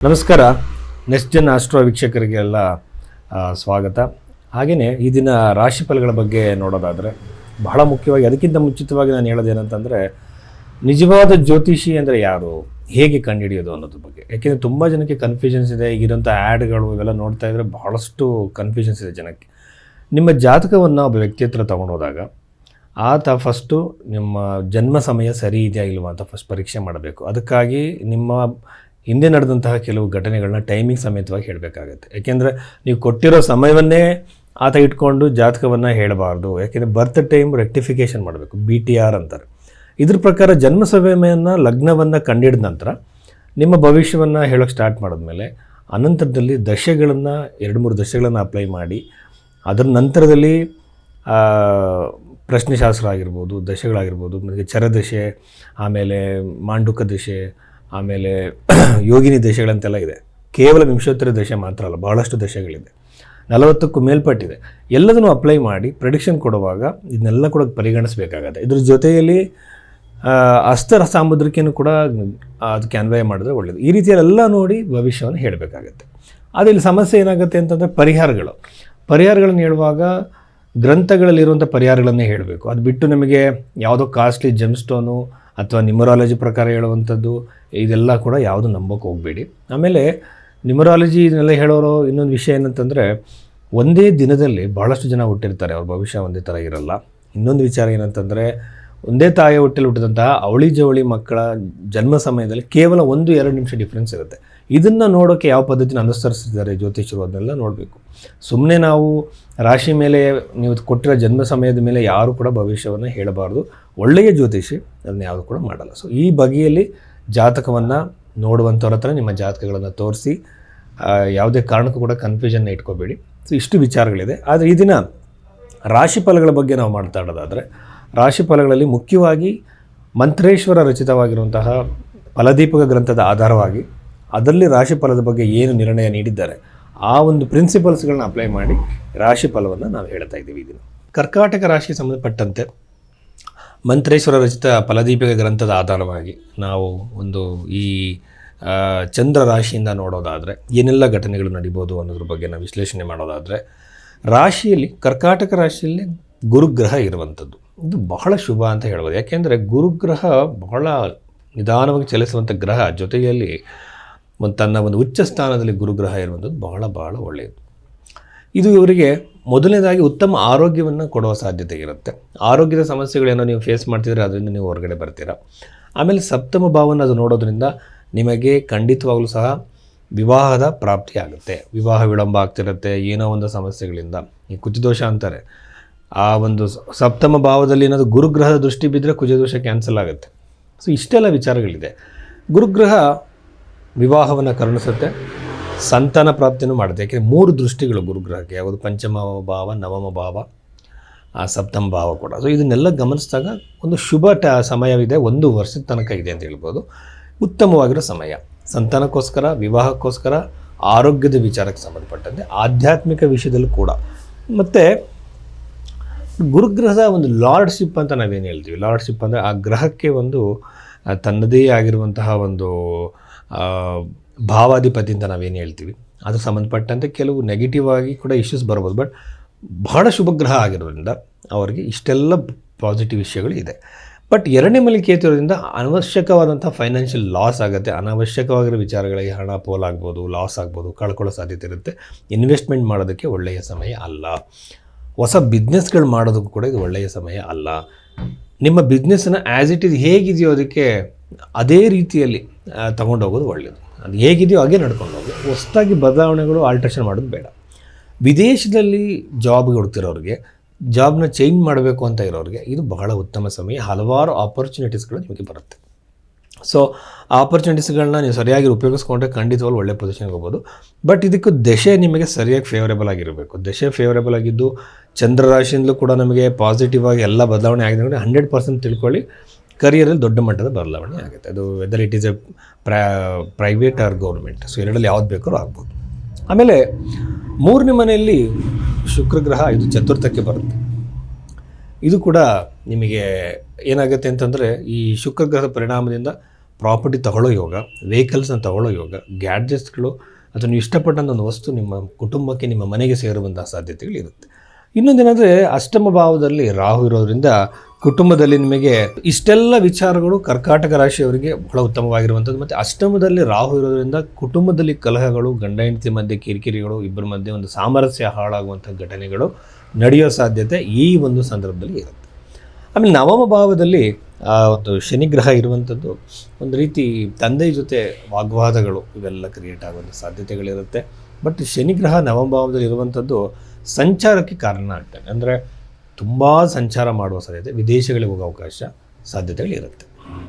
ನಮಸ್ಕಾರ. Next Jan astro ವೀಕ್ಷಕರಿಗೆಲ್ಲ ಸ್ವಾಗತ. ಹಾಗೆಯೇ ಈ ದಿನ ರಾಶಿ ಫಲಗಳ ಬಗ್ಗೆ ನೋಡೋದಾದರೆ ಬಹಳ ಮುಖ್ಯವಾಗಿ ಅದಕ್ಕಿಂತ ಮುಂಚಿತವಾಗಿ ನಾನು ಹೇಳೋದೇನಂತಂದರೆ ನಿಜವಾದ ಜ್ಯೋತಿಷಿ ಅಂದರೆ ಯಾರು, ಹೇಗೆ ಕಂಡುಹಿಡಿಯೋದು ಅನ್ನೋದ್ರ ಬಗ್ಗೆ. ಯಾಕೆಂದರೆ ತುಂಬ ಜನಕ್ಕೆ ಕನ್ಫ್ಯೂಷನ್ಸ್ ಇದೆ. ಈಗಿರೋಂಥ ಆ್ಯಡ್ಗಳು ಇವೆಲ್ಲ ನೋಡ್ತಾ ಇದ್ದರೆ ಬಹಳಷ್ಟು ಕನ್ಫ್ಯೂಷನ್ಸ್ ಇದೆ ಜನಕ್ಕೆ. ನಿಮ್ಮ ಜಾತಕವನ್ನು ಒಬ್ಬ ವ್ಯಕ್ತಿ ಹತ್ರ ತೊಗೊಂಡೋದಾಗ ಆತ ಫಸ್ಟು ನಿಮ್ಮ ಜನ್ಮ ಸಮಯ ಸರಿ ಇದೆಯಾ ಇಲ್ವಾ ಅಂತ ಫಸ್ಟ್ ಪರೀಕ್ಷೆ ಮಾಡಬೇಕು. ಅದಕ್ಕಾಗಿ ನಿಮ್ಮ ಹಿಂದೆ ನಡೆದಂತಹ ಕೆಲವು ಘಟನೆಗಳನ್ನ ಟೈಮಿಂಗ್ ಸಮೇತವಾಗಿ ಹೇಳಬೇಕಾಗತ್ತೆ. ಯಾಕೆಂದರೆ ನೀವು ಕೊಟ್ಟಿರೋ ಸಮಯವನ್ನೇ ಆತ ಇಟ್ಕೊಂಡು ಜಾತಕವನ್ನು ಹೇಳಬಾರ್ದು. ಯಾಕೆಂದರೆ ಬರ್ತ್ ಟೈಮ್ ರೆಕ್ಟಿಫಿಕೇಷನ್ ಮಾಡಬೇಕು, BTR ಅಂತಾರೆ. ಇದ್ರ ಪ್ರಕಾರ ಜನ್ಮ ಸಮಯವನ್ನು ಲಗ್ನವನ್ನು ಕಂಡಿಡಿದ ನಂತರ ನಿಮ್ಮ ಭವಿಷ್ಯವನ್ನು ಹೇಳೋಕ್ಕೆ ಸ್ಟಾರ್ಟ್ ಮಾಡಿದ್ಮೇಲೆ ಅನಂತರದಲ್ಲಿ ದಶೆಗಳನ್ನು 2-3 ದಶೆಗಳನ್ನು ಅಪ್ಲೈ ಮಾಡಿ ಅದರ ನಂತರದಲ್ಲಿ ಪ್ರಶ್ನೆಶಾಸ್ತ್ರ ಆಗಿರ್ಬೋದು, ದಶೆಗಳಾಗಿರ್ಬೋದು, ಮತ್ತು ಚರದಶೆ, ಆಮೇಲೆ ಮಾಂಡುಕ ದಶೆ, ಆಮೇಲೆ ಯೋಗಿನಿ ದಶೆಗಳಂತೆಲ್ಲ ಇದೆ. ಕೇವಲ ವಿಂಶೋತ್ತರ ದಶೆ ಮಾತ್ರ ಅಲ್ಲ, ಬಹಳಷ್ಟು ದಶೆಗಳಿದೆ, 40ಕ್ಕೂ ಮೇಲ್ಪಟ್ಟಿದೆ. ಎಲ್ಲದನ್ನು ಅಪ್ಲೈ ಮಾಡಿ ಪ್ರೆಡಿಕ್ಷನ್ ಕೊಡುವಾಗ ಇದನ್ನೆಲ್ಲ ಕೂಡ ಪರಿಗಣಿಸಬೇಕಾಗತ್ತೆ. ಇದ್ರ ಜೊತೆಯಲ್ಲಿ ಅಸ್ತರ ಸಾಮುದ್ರಿಕೆಯೂ ಕೂಡ ಅದಕ್ಕೆ ಅನ್ವಯ ಮಾಡಿದ್ರೆ ಒಳ್ಳೆಯದು. ಈ ರೀತಿಯಲ್ಲೆಲ್ಲ ನೋಡಿ ಭವಿಷ್ಯವನ್ನು ಹೇಳಬೇಕಾಗತ್ತೆ. ಆದರೆ ಇಲ್ಲಿ ಸಮಸ್ಯೆ ಏನಾಗುತ್ತೆ ಅಂತಂದರೆ ಪರಿಹಾರಗಳನ್ನು ಹೇಳುವಾಗ ಗ್ರಂಥಗಳಲ್ಲಿರುವಂಥ ಪರಿಹಾರಗಳನ್ನೇ ಹೇಳಬೇಕು. ಅದು ಬಿಟ್ಟು ನಮಗೆ ಯಾವುದೋ ಕಾಸ್ಟ್ಲಿ ಜೆಮ್ ಸ್ಟೋನು ಅಥವಾ ನ್ಯೂಮರಾಲಜಿ ಪ್ರಕಾರ ಹೇಳುವಂಥದ್ದು ಇದೆಲ್ಲ ಕೂಡ ಯಾವುದು ನಂಬೋಕೆ ಹೋಗಬೇಡಿ. ಆಮೇಲೆ ನ್ಯೂಮರಾಲಜಿ ಇದನ್ನೆಲ್ಲ ಹೇಳೋರು ಇನ್ನೊಂದು ವಿಷಯ ಏನಂತಂದರೆ ಒಂದೇ ದಿನದಲ್ಲಿ ಭಾಳಷ್ಟು ಜನ ಹುಟ್ಟಿರ್ತಾರೆ, ಅವ್ರ ಭವಿಷ್ಯ ಒಂದೇ ಥರ ಇರಲ್ಲ. ಇನ್ನೊಂದು ವಿಚಾರ ಏನಂತಂದರೆ ಒಂದೇ ತಾಯಿಯ ಹೊಟ್ಟೆಲಿ ಹುಟ್ಟಿದಂತಹ ಅವಳಿ ಜವಳಿ ಮಕ್ಕಳ ಜನ್ಮ ಸಮಯದಲ್ಲಿ ಕೇವಲ 1-2 ನಿಮಿಷ ಡಿಫ್ರೆನ್ಸ್ ಇರುತ್ತೆ. ಇದನ್ನು ನೋಡೋಕ್ಕೆ ಯಾವ ಪದ್ಧತಿನ ಅನುಸರಿಸಿದ್ದಾರೆ ಜ್ಯೋತಿಷರು ಅದನ್ನೆಲ್ಲ ನೋಡಬೇಕು. ಸುಮ್ಮನೆ ನಾವು ರಾಶಿ ಮೇಲೆ ನೀವು ಕೊಟ್ಟಿರೋ ಜನ್ಮ ಸಮಯದ ಮೇಲೆ ಯಾರು ಕೂಡ ಭವಿಷ್ಯವನ್ನು ಹೇಳಬಾರ್ದು. ಒಳ್ಳೆಯ ಜ್ಯೋತಿಷಿ ಅದನ್ನ ಯಾವುದು ಕೂಡ ಮಾಡಲ್ಲ. ಸೊ ಈ ಬಗೆಯಲ್ಲಿ ಜಾತಕವನ್ನು ನೋಡುವಂಥವ್ರ ಹತ್ರ ನಿಮ್ಮ ಜಾತಕಗಳನ್ನು ತೋರಿಸಿ ಯಾವುದೇ ಕಾರಣಕ್ಕೂ ಕೂಡ ಕನ್ಫ್ಯೂಷನ್ನ ಇಟ್ಕೋಬೇಡಿ. ಸೊ ಇಷ್ಟು ವಿಚಾರಗಳಿದೆ. ಆದರೆ ಈ ದಿನ ರಾಶಿ ಫಲಗಳ ಬಗ್ಗೆ ನಾವು ಮಾತಾಡೋದಾದರೆ ರಾಶಿ ಫಲಗಳಲ್ಲಿ ಮುಖ್ಯವಾಗಿ ಮಂತ್ರೇಶ್ವರ ರಚಿತವಾಗಿರುವಂತಹ ಫಲದೀಪಕ ಗ್ರಂಥದ ಆಧಾರವಾಗಿ ಅದರಲ್ಲಿ ರಾಶಿ ಫಲದ ಬಗ್ಗೆ ಏನು ನಿರ್ಣಯ ನೀಡಿದ್ದಾರೆ ಆ ಒಂದು ಪ್ರಿನ್ಸಿಪಲ್ಸ್ಗಳನ್ನ ಅಪ್ಲೈ ಮಾಡಿ ರಾಶಿ ಫಲವನ್ನು ನಾವು ಹೇಳ್ತಾ ಇದ್ದೀವಿ. ಇದನ್ನು ಕರ್ಕಾಟಕ ರಾಶಿಗೆ ಸಂಬಂಧಪಟ್ಟಂತೆ ಮಂತ್ರೇಶ್ವರ ರಚಿತ ಫಲದೀಪಿಕ ಗ್ರಂಥದ ಆಧಾರವಾಗಿ ನಾವು ಒಂದು ಈ ಚಂದ್ರ ರಾಶಿಯಿಂದ ನೋಡೋದಾದರೆ ಏನೆಲ್ಲ ಗ್ಘಟನೆಗಳು ನಡಿಬೋದು ಅನ್ನೋದ್ರ ಬಗ್ಗೆ ನಾವು ವಿಶ್ಲೇಷಣೆ ಮಾಡೋದಾದರೆ ರಾಶಿಯಲ್ಲಿ ಕರ್ಕಾಟಕ ರಾಶಿಯಲ್ಲಿ ಗುರುಗ್ರಹ ಇರುವಂಥದ್ದು ಇದು ಬಹಳ ಶುಭ ಅಂತ ಹೇಳ್ಬೋದು. ಯಾಕೆಂದರೆ ಗುರುಗ್ರಹ ಬಹಳ ನಿಧಾನವಾಗಿ ಚಲಿಸುವಂಥ ಗ್ರಹ, ಜೊತೆಯಲ್ಲಿ ತನ್ನ ಒಂದು ಉಚ್ಚ ಸ್ಥಾನದಲ್ಲಿ ಗುರುಗ್ರಹ ಇರುವಂಥದ್ದು ಬಹಳ ಬಹಳ ಒಳ್ಳೆಯದು. ಇದು ಇವರಿಗೆ ಮೊದಲನೇದಾಗಿ ಉತ್ತಮ ಆರೋಗ್ಯವನ್ನು ಕೊಡುವ ಸಾಧ್ಯತೆ ಇರುತ್ತೆ. ಆರೋಗ್ಯದ ಸಮಸ್ಯೆಗಳೇನೋ ನೀವು ಫೇಸ್ ಮಾಡ್ತಿದ್ರೆ ಅದರಿಂದ ನೀವು ಹೊರಗಡೆ ಬರ್ತೀರಾ. ಆಮೇಲೆ ಸಪ್ತಮ ಭಾವನ ಅದು ನೋಡೋದ್ರಿಂದ ನಿಮಗೆ ಖಂಡಿತವಾಗಲೂ ಸಹ ವಿವಾಹದ ಪ್ರಾಪ್ತಿ ಆಗುತ್ತೆ. ವಿವಾಹ ವಿಳಂಬ ಆಗ್ತಿರುತ್ತೆ ಏನೋ ಒಂದು ಸಮಸ್ಯೆಗಳಿಂದ. ಈ ಕುಜದೋಷ ಅಂತಾರೆ. ಆ ಒಂದು ಸಪ್ತಮ ಭಾವದಲ್ಲಿ ಏನಾದರೂ ಗುರುಗ್ರಹದ ದೃಷ್ಟಿ ಬಿದ್ದರೆ ಕುಜದೋಷ ಕ್ಯಾನ್ಸಲ್ ಆಗುತ್ತೆ. ಸೊ ಇಷ್ಟೆಲ್ಲ ವಿಚಾರಗಳಿದೆ. ಗುರುಗ್ರಹ ವಿವಾಹವನ್ನು ಕರುಣಿಸುತ್ತೆ, ಸಂತಾನ ಪ್ರಾಪ್ತಿಯನ್ನು ಮಾಡುತ್ತೆ. ಯಾಕೆಂದರೆ 3 ದೃಷ್ಟಿಗಳು ಗುರುಗ್ರಹಕ್ಕೆ, ಯಾವುದು ಪಂಚಮ ಭಾವ, ನವಮ ಭಾವ, ಸಪ್ತಮ ಭಾವ ಕೂಡ. ಸೊ ಇದನ್ನೆಲ್ಲ ಗಮನಿಸಿದಾಗ ಒಂದು ಶುಭ ಸಮಯವಿದೆ, 1 ವರ್ಷದ ತನಕ ಇದೆ ಅಂತ ಹೇಳ್ಬೋದು. ಉತ್ತಮವಾಗಿರೋ ಸಮಯ ಸಂತಾನಕ್ಕೋಸ್ಕರ, ವಿವಾಹಕ್ಕೋಸ್ಕರ, ಆರೋಗ್ಯದ ವಿಚಾರಕ್ಕೆ ಸಂಬಂಧಪಟ್ಟಂತೆ, ಆಧ್ಯಾತ್ಮಿಕ ವಿಷಯದಲ್ಲೂ ಕೂಡ. ಮತ್ತು ಗುರುಗ್ರಹದ ಒಂದು ಲಾರ್ಡ್ಶಿಪ್ ಅಂತ ನಾವೇನು ಹೇಳ್ತೀವಿ, ಲಾರ್ಡ್ಶಿಪ್ ಅಂದರೆ ಆ ಗ್ರಹಕ್ಕೆ ಒಂದು ತನ್ನದೇ ಆಗಿರುವಂತಹ ಒಂದು ಭಾವಾಧಿಪತಿ ಅಂತ ನಾವೇನು ಹೇಳ್ತೀವಿ. ಅದಕ್ಕೆ ಸಂಬಂಧಪಟ್ಟಂತೆ ಕೆಲವು ನೆಗೆಟಿವ್ ಆಗಿ ಕೂಡ ಇಶ್ಯೂಸ್ ಬರ್ಬೋದು. ಬಟ್ ಬಹಳ ಶುಭ ಗ್ರಹ ಆಗಿರೋದ್ರಿಂದ ಅವರಿಗೆ ಇಷ್ಟೆಲ್ಲ ಪಾಸಿಟಿವ್ ವಿಷಯಗಳು ಇದೆ. ಬಟ್ 2ನೇ ಮನೆಯಲ್ಲಿ ಕೇತು ಇರೋದ್ರಿಂದ ಅನವಶ್ಯಕವಾದಂಥ ಫೈನಾನ್ಷಿಯಲ್ ಲಾಸ್ ಆಗುತ್ತೆ. ಅನವಶ್ಯಕವಾಗಿರೋ ವಿಚಾರಗಳಿಗೆ ಹಣ ಪೋಲಾಗ್ಬೋದು, ಲಾಸ್ ಆಗ್ಬೋದು, ಕಳ್ಕೊಳ್ಳೋ ಸಾಧ್ಯತೆ ಇರುತ್ತೆ. ಇನ್ವೆಸ್ಟ್ಮೆಂಟ್ ಮಾಡೋದಕ್ಕೆ ಒಳ್ಳೆಯ ಸಮಯ ಅಲ್ಲ. ಹೊಸ ಬಿಸ್ನೆಸ್ಗಳು ಮಾಡೋದಕ್ಕೂ ಕೂಡ ಇದು ಒಳ್ಳೆಯ ಸಮಯ ಅಲ್ಲ. ನಿಮ್ಮ ಬಿಸ್ನೆಸ್ಸನ್ನು ಆ್ಯಸ್ ಇಟ್ ಈಸ್ ಹೇಗಿದೆಯೋ ಅದಕ್ಕೆ ಅದೇ ರೀತಿಯಲ್ಲಿ ತೊಗೊಂಡೋಗೋದು ಒಳ್ಳೆಯದು. ಅದು ಹೇಗಿದೆಯೋ ಹಾಗೆ ನಡ್ಕೊಂಡು ಹೋಗಿ, ಹೊಸದಾಗಿ ಬದಲಾವಣೆಗಳು ಆಲ್ಟ್ರೇಷನ್ ಮಾಡೋದು ಬೇಡ. ವಿದೇಶದಲ್ಲಿ ಜಾಬ್ಗೆ ಹುಡುಕ್ತಿರೋರಿಗೆ, ಜಾಬ್ನ ಚೇಂಜ್ ಮಾಡಬೇಕು ಅಂತ ಇರೋರಿಗೆ ಇದು ಬಹಳ ಉತ್ತಮ ಸಮಯ. ಹಲವಾರು ಆಪರ್ಚುನಿಟೀಸ್ಗಳು ನಿಮಗೆ ಬರುತ್ತೆ. ಸೊ ಆ ಆಪರ್ಚುನಿಟೀಸ್ಗಳನ್ನ ನೀವು ಸರಿಯಾಗಿ ಉಪಯೋಗಿಸ್ಕೊಂಡ್ರೆ ಖಂಡಿತವಾಗ್ಲೂ ಒಳ್ಳೆ ಪೊಸಿಷನ್ಗೆ ಹೋಗ್ಬೋದು. ಬಟ್ ಇದಕ್ಕೂ ದಶೆ ನಿಮಗೆ ಸರಿಯಾಗಿ ಫೇವರೇಬಲ್ ಆಗಿರಬೇಕು. ದಶೆ ಫೇವರೇಬಲ್ ಆಗಿದ್ದು ಚಂದ್ರ ರಾಶಿಯಿಂದಲೂ ಕೂಡ ನಮಗೆ ಪಾಸಿಟಿವ್ ಆಗಿ ಎಲ್ಲ ಬದಲಾವಣೆ ಆಗಿದೆ. 100% ತಿಳ್ಕೊಳ್ಳಿ, ಕರಿಯರಲ್ಲಿ ದೊಡ್ಡ ಮಟ್ಟದ ಬದಲಾವಣೆ ಆಗುತ್ತೆ. ಅದು whether it is a private or government. So ಎರಡರಲ್ಲಿ ಯಾವ್ದು ಬೇಕಾದ್ರೂ ಆಗ್ಬೋದು. ಆಮೇಲೆ 3ನೇ ಮನೆಯಲ್ಲಿ ಶುಕ್ರಗ್ರಹ ಇದು ಚತುರ್ಥಕ್ಕೆ ಬರುತ್ತೆ. ಇದು ಕೂಡ ನಿಮಗೆ ಏನಾಗುತ್ತೆ ಅಂತಂದರೆ ಈ ಶುಕ್ರಗ್ರಹದ ಪರಿಣಾಮದಿಂದ ಪ್ರಾಪರ್ಟಿ ತಗೊಳ್ಳೋ ಯೋಗ, ವೆಹಿಕಲ್ಸ್ನ ತಗೊಳ್ಳೋ ಯೋಗ, ಗ್ಯಾಡ್ಜೆಟ್ಸ್ಗಳು ಅಥವಾ ನೀವು ಇಷ್ಟಪಟ್ಟಂಥ ಒಂದು ವಸ್ತು ನಿಮ್ಮ ಕುಟುಂಬಕ್ಕೆ, ನಿಮ್ಮ ಮನೆಗೆ ಸೇರುವಂಥ ಸಾಧ್ಯತೆಗಳಿರುತ್ತೆ. ಇನ್ನೊಂದೇನೆಂದರೆ ಅಷ್ಟಮ ಭಾವದಲ್ಲಿ ರಾಹು ಇರೋದ್ರಿಂದ ಕುಟುಂಬದಲ್ಲಿ ನಿಮಗೆ ಇಷ್ಟೆಲ್ಲ ವಿಚಾರಗಳು ಕರ್ಕಾಟಕ ರಾಶಿಯವರಿಗೆ ಬಹಳ ಉತ್ತಮವಾಗಿರುವಂಥದ್ದು. ಮತ್ತು ಅಷ್ಟಮದಲ್ಲಿ ರಾಹು ಇರೋದ್ರಿಂದ ಕುಟುಂಬದಲ್ಲಿ ಕಲಹಗಳು, ಗಂಡ ಹೆಂಡತಿ ಮಧ್ಯೆ ಕಿರಿಕಿರಿಗಳು, ಇಬ್ಬರ ಮಧ್ಯೆ ಒಂದು ಸಾಮರಸ್ಯ ಹಾಳಾಗುವಂಥ ಘಟನೆಗಳು ನಡೆಯೋ ಸಾಧ್ಯತೆ ಈ ಒಂದು ಸಂದರ್ಭದಲ್ಲಿ ಇರುತ್ತೆ. ಆಮೇಲೆ ನವಮ ಭಾವದಲ್ಲಿ ಒಂದು ಶನಿಗ್ರಹ ಇರುವಂಥದ್ದು ಒಂದು ರೀತಿ ತಂದೆ ಜೊತೆ ವಾಗ್ವಾದಗಳು ಇವೆಲ್ಲ ಕ್ರಿಯೇಟ್ ಆಗುವಂಥ ಸಾಧ್ಯತೆಗಳಿರುತ್ತೆ. ಬಟ್ ಶನಿಗ್ರಹ ನವಮ ಭಾವದಲ್ಲಿ ಇರುವಂಥದ್ದು ಸಂಚಾರಕ್ಕೆ ಕಾರಣ ಆಗ್ತಾನೆ. ಅಂದರೆ ತುಂಬ ಸಂಚಾರ ಮಾಡುವ ಸಾಧ್ಯತೆ, ವಿದೇಶಗಳಿಗೆ ಹೋಗೋ ಅವಕಾಶ ಸಾಧ್ಯತೆಗಳಿರುತ್ತೆ.